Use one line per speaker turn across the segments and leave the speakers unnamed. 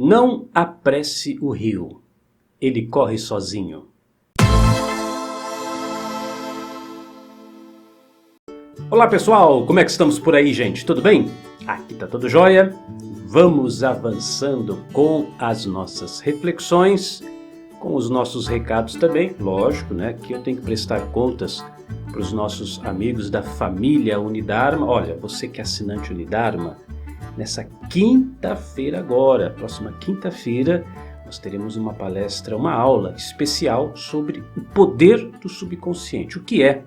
Não apresse o rio, ele corre sozinho. Olá pessoal, como é que estamos por aí, gente? Tudo bem? Aqui tá tudo jóia. Vamos avançando com as nossas reflexões, com os nossos recados também, lógico, né? Que eu tenho que prestar contas para os nossos amigos da família Unidharma. Olha, você que é assinante Unidharma, nessa quinta-feira agora, próxima quinta-feira, nós teremos uma palestra, uma aula especial sobre o poder do subconsciente. O que é?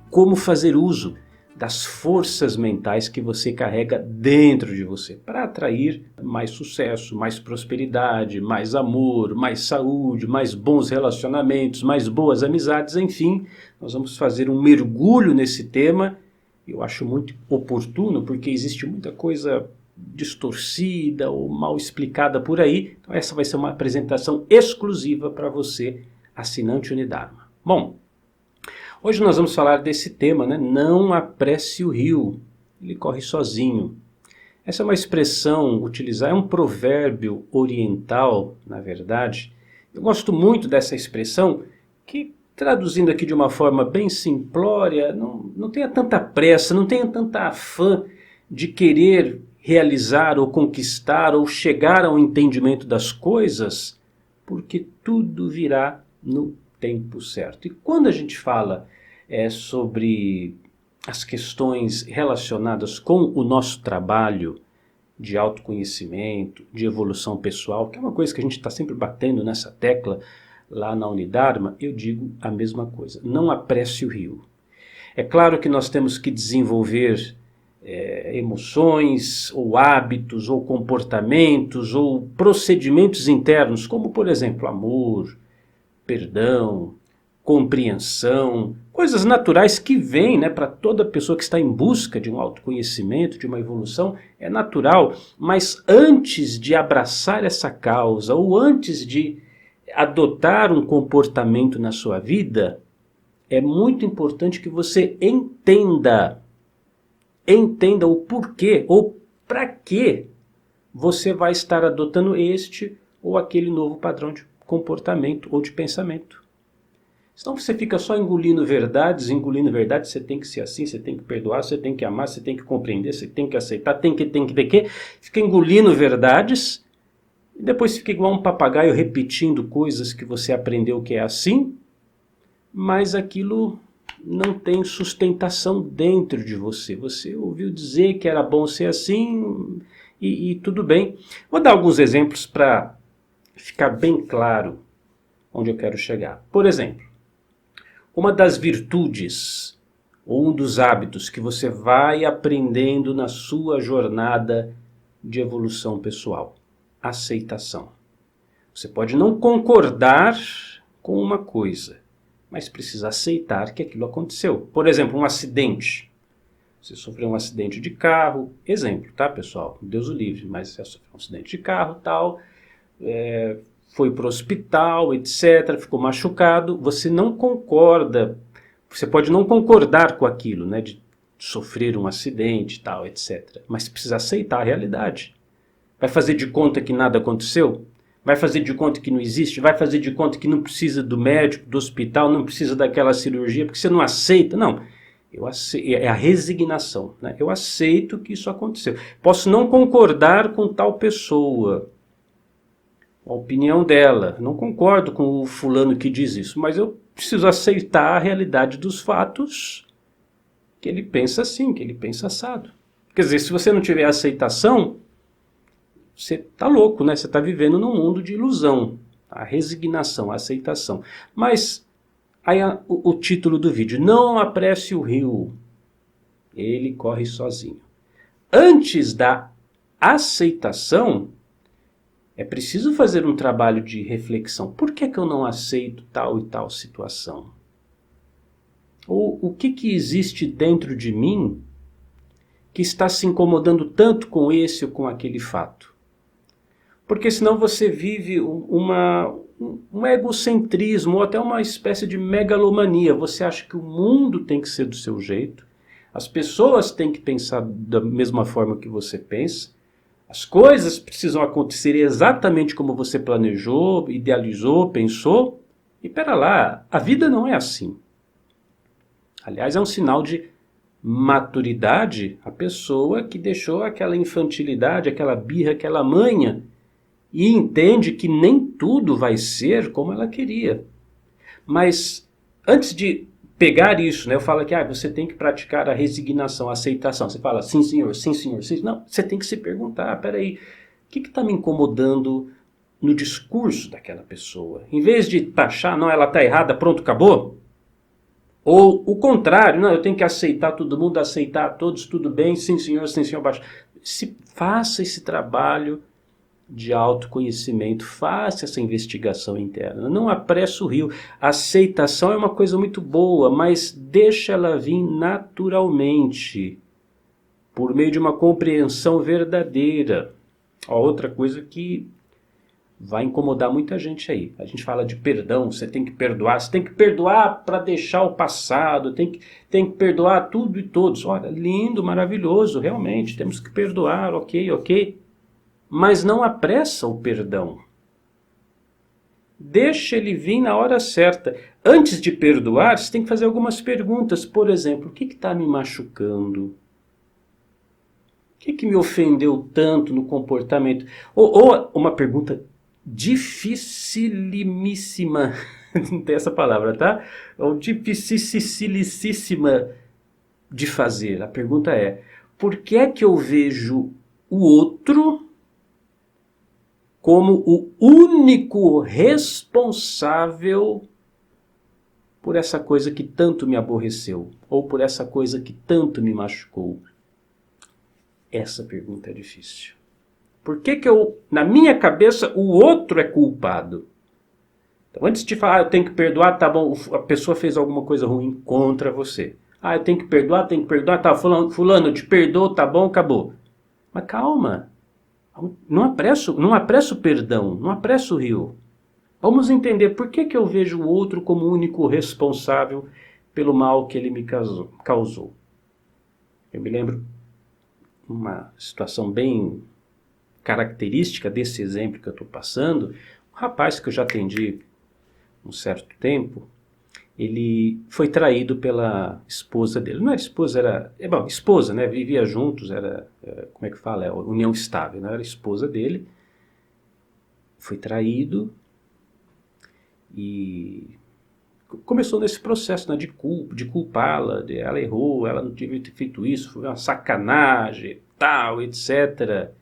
Como fazer uso das forças mentais que você carrega dentro de você para atrair mais sucesso, mais prosperidade, mais amor, mais saúde, mais bons relacionamentos, mais boas amizades, enfim. Nós vamos fazer um mergulho nesse tema. Eu acho muito oportuno porque existe muita coisa distorcida ou mal explicada por aí. Então essa vai ser uma apresentação exclusiva para você, assinante Unidharma. Bom, hoje nós vamos falar desse tema, né? Não apresse o rio, ele corre sozinho. Essa é uma expressão utilizada, é um provérbio oriental, na verdade. Eu gosto muito dessa expressão que, traduzindo aqui de uma forma bem simplória, não tenha tanta pressa, não tenha tanta afã de querer realizar ou conquistar ou chegar ao entendimento das coisas, porque tudo virá no tempo certo. E quando a gente fala sobre as questões relacionadas com o nosso trabalho de autoconhecimento, de evolução pessoal, que é uma coisa que a gente está sempre batendo nessa tecla lá na Unidharma, eu digo a mesma coisa. Não apresse o rio. É claro que nós temos que desenvolver emoções, ou hábitos, ou comportamentos, ou procedimentos internos, como por exemplo amor, perdão, compreensão, coisas naturais que vêm, né, para toda pessoa que está em busca de um autoconhecimento, de uma evolução, é natural, mas antes de abraçar essa causa, ou antes de adotar um comportamento na sua vida, é muito importante que você entenda o porquê, ou para que você vai estar adotando este ou aquele novo padrão de comportamento ou de pensamento. Senão você fica só engolindo verdades, você tem que ser assim, você tem que perdoar, você tem que amar, você tem que compreender, você tem que aceitar, tem que, fica engolindo verdades, e depois fica igual um papagaio repetindo coisas que você aprendeu que é assim, mas aquilo não tem sustentação dentro de você. Você ouviu dizer que era bom ser assim e tudo bem. Vou dar alguns exemplos para ficar bem claro onde eu quero chegar. Por exemplo, uma das virtudes ou um dos hábitos que você vai aprendendo na sua jornada de evolução pessoal: aceitação. Você pode não concordar com uma coisa, mas precisa aceitar que aquilo aconteceu. Por exemplo, um acidente. Você sofreu um acidente de carro, exemplo, tá pessoal? Deus o livre, mas você sofreu um acidente de carro, tal, foi para o hospital, etc., ficou machucado, você não concorda, você pode não concordar com aquilo, né, de sofrer um acidente, tal, etc., mas precisa aceitar a realidade. Vai fazer de conta que nada aconteceu? Vai fazer de conta que não existe? Vai fazer de conta que não precisa do médico, do hospital, não precisa daquela cirurgia, porque você não aceita? Não, é a resignação, né? Eu aceito que isso aconteceu. Posso não concordar com tal pessoa, a opinião dela, não concordo com o fulano que diz isso, mas eu preciso aceitar a realidade dos fatos, que ele pensa assim, que ele pensa assado. Quer dizer, se você não tiver aceitação, você está louco, né? Você está vivendo num mundo de ilusão. A resignação, a aceitação. Mas aí o título do vídeo: não apresse o rio, ele corre sozinho. Antes da aceitação, é preciso fazer um trabalho de reflexão. Por que eu não aceito tal e tal situação? Ou o que existe dentro de mim que está se incomodando tanto com esse ou com aquele fato? Porque senão você vive um egocentrismo ou até uma espécie de megalomania. Você acha que o mundo tem que ser do seu jeito, as pessoas têm que pensar da mesma forma que você pensa, As coisas precisam acontecer exatamente como você planejou, idealizou, pensou. E pera lá, a vida não é assim. Aliás, é um sinal de maturidade a pessoa que deixou aquela infantilidade, aquela birra, aquela manha e entende que nem tudo vai ser como ela queria. Mas antes de pegar isso, né, eu falo que você tem que praticar a resignação, a aceitação. Você fala sim senhor, sim senhor, sim. Não, você tem que se perguntar, peraí, o que está me incomodando no discurso daquela pessoa? Em vez de taxar, não, ela está errada, pronto, acabou. Ou o contrário, não, eu tenho que aceitar todo mundo, aceitar todos, tudo bem, sim senhor, baixo. Faça esse trabalho de autoconhecimento, faça essa investigação interna. Não apresse o rio. A aceitação é uma coisa muito boa, mas deixa ela vir naturalmente, por meio de uma compreensão verdadeira. Outra coisa que vai incomodar muita gente aí. A gente fala de perdão, você tem que perdoar para deixar o passado, tem que perdoar tudo e todos. Olha, lindo, maravilhoso, realmente, temos que perdoar, ok. Mas não apressa o perdão. Deixa ele vir na hora certa. Antes de perdoar, você tem que fazer algumas perguntas. Por exemplo, o que está me machucando? O que me ofendeu tanto no comportamento? Ou uma pergunta dificilíssima, não tem essa palavra, tá? Ou dificilíssima de fazer. A pergunta é, por que é que eu vejo o outro como o único responsável por essa coisa que tanto me aborreceu, ou por essa coisa que tanto me machucou? Essa pergunta é difícil. Por que na minha cabeça, o outro é culpado? Então, antes de falar, eu tenho que perdoar, tá bom, a pessoa fez alguma coisa ruim contra você. Eu tenho que perdoar, tá, fulano, eu te perdoo, tá bom, acabou. Mas calma, não apressa o perdão, não apressa o rio. Vamos entender por que eu vejo o outro como o único responsável pelo mal que ele me causou. Eu me lembro uma situação bem característica desse exemplo que eu estou passando. Um rapaz que eu já atendi um certo tempo, ele foi traído pela esposa dele. Não era esposa, esposa, né? Vivia juntos, como é que fala? União estável, não era esposa dele. Foi traído e começou nesse processo, né, de culpá-la, ela errou, ela não devia ter feito isso, foi uma sacanagem, tal, etc.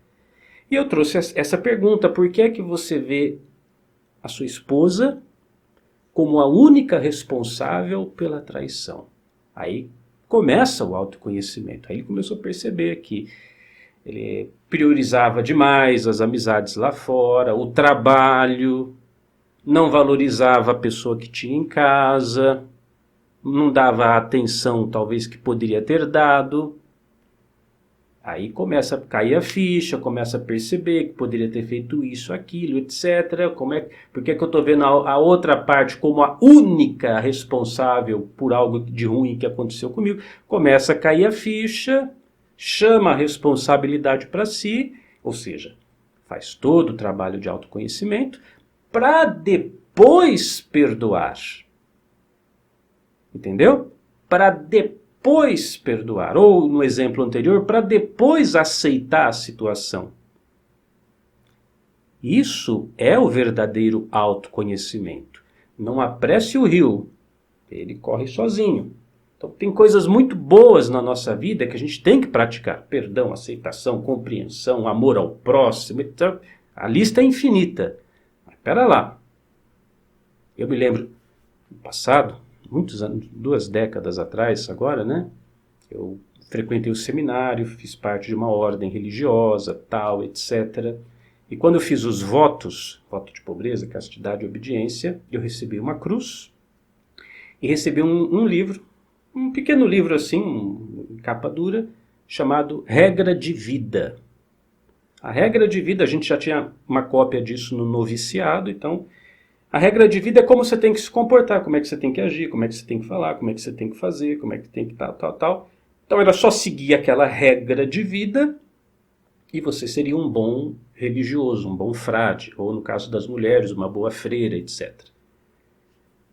E eu trouxe essa pergunta, por que é que você vê a sua esposa como a única responsável pela traição? Aí começa o autoconhecimento. Aí ele começou a perceber que ele priorizava demais as amizades lá fora, o trabalho, não valorizava a pessoa que tinha em casa, não dava a atenção talvez que poderia ter dado. Aí começa a cair a ficha, começa a perceber que poderia ter feito isso, aquilo, etc. Por que eu estou vendo a outra parte como a única responsável por algo de ruim que aconteceu comigo? Começa a cair a ficha, chama a responsabilidade para si, ou seja, faz todo o trabalho de autoconhecimento para depois perdoar. Entendeu? Para depois perdoar, ou no exemplo anterior, para depois aceitar a situação. Isso é o verdadeiro autoconhecimento. Não apresse o rio, ele corre sozinho. Então tem coisas muito boas na nossa vida que a gente tem que praticar. Perdão, aceitação, compreensão, amor ao próximo, etc. A lista é infinita. Mas pera lá. Eu me lembro, no passado, muitos anos, 2 décadas atrás agora, né? Eu frequentei o seminário, fiz parte de uma ordem religiosa, tal, etc. E quando eu fiz os votos, voto de pobreza, castidade e obediência, eu recebi uma cruz e recebi um livro, um pequeno livro assim, capa dura, chamado Regra de Vida. A regra de vida, a gente já tinha uma cópia disso no noviciado, então a regra de vida é como você tem que se comportar, como é que você tem que agir, como é que você tem que falar, como é que você tem que fazer, como é que tem que tal. Então era só seguir aquela regra de vida e você seria um bom religioso, um bom frade, ou no caso das mulheres, uma boa freira, etc.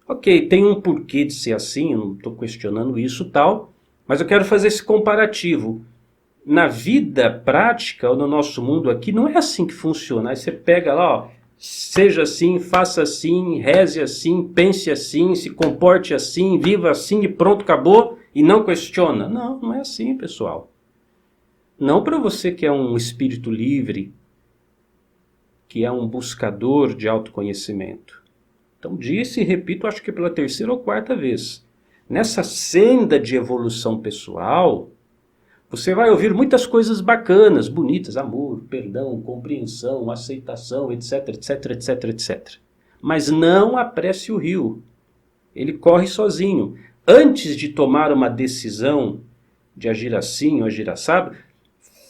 Ok, tem um porquê de ser assim, eu não estou questionando isso e tal, mas eu quero fazer esse comparativo. Na vida prática, ou no nosso mundo aqui, não é assim que funciona. Aí você pega lá, ó, seja assim, faça assim, reze assim, pense assim, se comporte assim, viva assim e pronto, acabou, e não questiona. Não, não é assim, pessoal. Não para você que é um espírito livre, que é um buscador de autoconhecimento. Então disse e repito, acho que pela terceira ou quarta vez. Nessa senda de evolução pessoal, você vai ouvir muitas coisas bacanas, bonitas, amor, perdão, compreensão, aceitação, etc, etc, etc, etc. Mas não apresse o rio. Ele corre sozinho. Antes de tomar uma decisão de agir assim ou agir assado,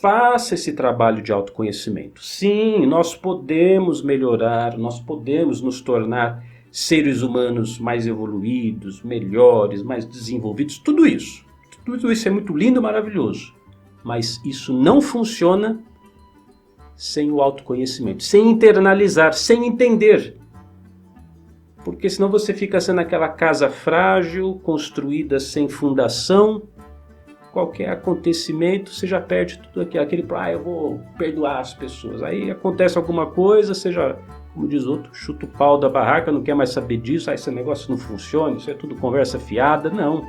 faça esse trabalho de autoconhecimento. Sim, nós podemos melhorar, nós podemos nos tornar seres humanos mais evoluídos, melhores, mais desenvolvidos, tudo isso. Tudo isso é muito lindo e maravilhoso. Mas isso não funciona sem o autoconhecimento, sem internalizar, sem entender. Porque senão você fica sendo aquela casa frágil, construída sem fundação. Qualquer acontecimento, você já perde tudo aquele, eu vou perdoar as pessoas. Aí acontece alguma coisa, você já, como diz outro, chuta o pau da barraca, não quer mais saber disso, esse negócio não funciona, isso é tudo conversa fiada. Não.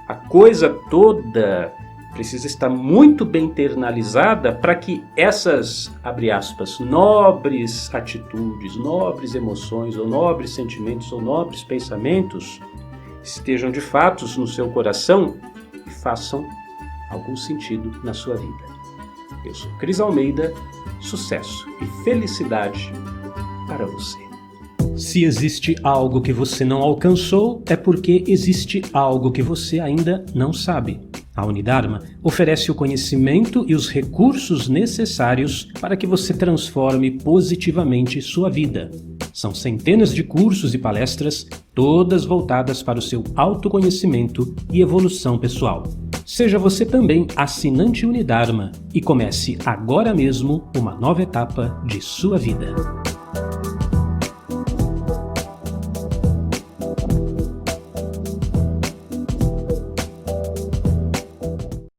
A coisa toda precisa estar muito bem internalizada para que essas, abre aspas, nobres atitudes, nobres emoções, ou nobres sentimentos, ou nobres pensamentos estejam de fato no seu coração e façam algum sentido na sua vida. Eu sou Cris Almeida, sucesso e felicidade para você. Se existe algo que você não alcançou, é porque existe algo que você ainda não sabe. A Unidarma oferece o conhecimento e os recursos necessários para que você transforme positivamente sua vida. São centenas de cursos e palestras, todas voltadas para o seu autoconhecimento e evolução pessoal. Seja você também assinante Unidarma e comece agora mesmo uma nova etapa de sua vida.